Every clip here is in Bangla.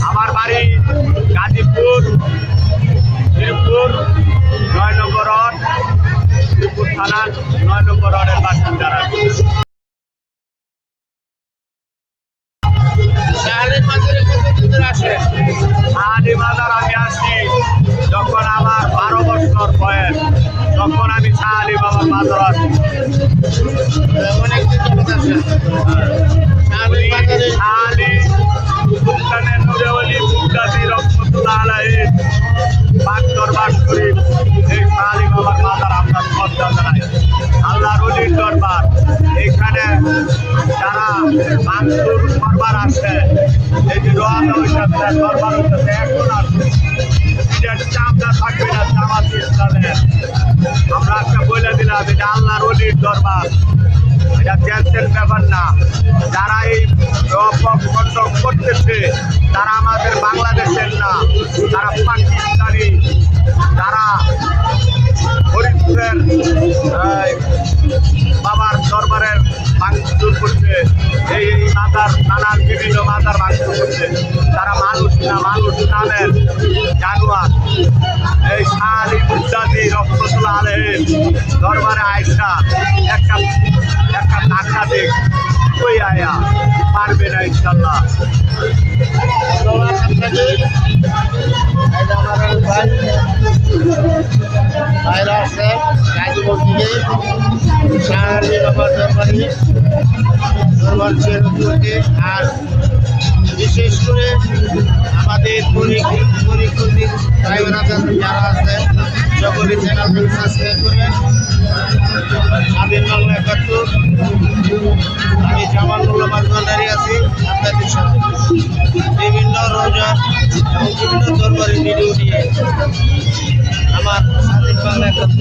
আমার বাড়ি গাজীপুর, শ্রীপুর 9 নম্বর ওয়ার্ড, শ্রীপুর থানা 9 নম্বর ওয়ার্ডের বাসিন্দারা। শাহালি বাজার আমি আসি যখন আমার 12 বছর বয়স, তখন আমি শাহালি বাবার বাজার আসি। শাহালি সুলতানের নুরেওয়ালি মুক্তাদি রহমতুল্লাহ আলাইহির পাক দরবার শরীফ, এই শাহালি বাবার বাজার আমরা শ্রদ্ধা জানাই। আল্লাহর ওলির দরবার, এইখানে যারা মানসুর দরবার আসে, এই যে রোহান দরবার হচ্ছে এখন আসছে, চামড়া থাকবে না জামাত ইসলামের। আমরা একটা বলে দিলাম এটা আল্লাহর ওলির দরবার, এটা টেনশন ব্যাপার না। যারা এই কন্টক করতেছে তারা আমাদের বাংলাদেশের না, তারা পাকিস্তানি, তারা ফরিদপুরের বাবার দরবারের ভাঙচুর করছে, এই মাজার নানান বিভিন্ন মাজার ভাঙচুর করছে। তারা মানুষ না, মানুষ নামের জানোয়ার। এই শাহালি মুক্তাদি রহমতুল্লাহ আলাইহির দরবারে আয়সা একটা টাকা দেখ কই আয়া পারবে না ইনশাল্লাহ। ভাইরা আছে গাজীপুর থেকে শাহালি বাবার দরবার চেরুকে, আর বিশেষ করে আমাদের পরিকল্পিত ভাইরা যারা আছে সকলে চ্যানেলটি সাবস্ক্রাইব করবেন। স্বাধীন বাংলা 71, আমি জামালুল্লাহ ভান্ডারী আছি আপনাদের সাথে বিভিন্ন রোজা এবং বিভিন্ন দরবারের ভিডিও নিয়ে আমার স্বাধীন বাংলা 71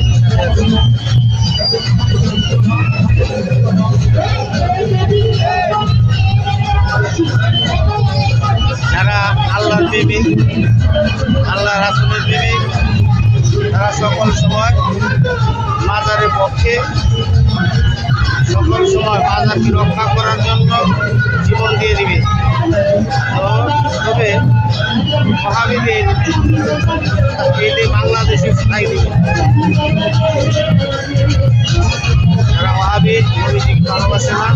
যারা আল্লাহর প্রেমিক, আল্লাহ রাসূলের প্রেমিক, তারা সকল সময় মাজারের পক্ষে, সকল সময় মাজারকে রক্ষা করার জন্য জীবন দিয়ে দিবে। তবে ওয়াহাবিদের এই বাংলাদেশে স্থায়ী দিবে। যারা ওয়াহাবি নবীজিকে ভালোবাসে না,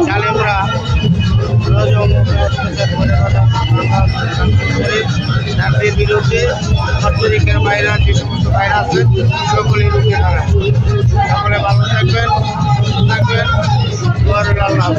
জালেমরা তাদের বিরুদ্ধে আন্তরিকের বাইরে যে সমস্ত বাইরে আছে সকলেই রুখে দাঁড়ায়। সকলে ভালো থাকবেন, সুস্থ থাকবেন। আল্লাহ।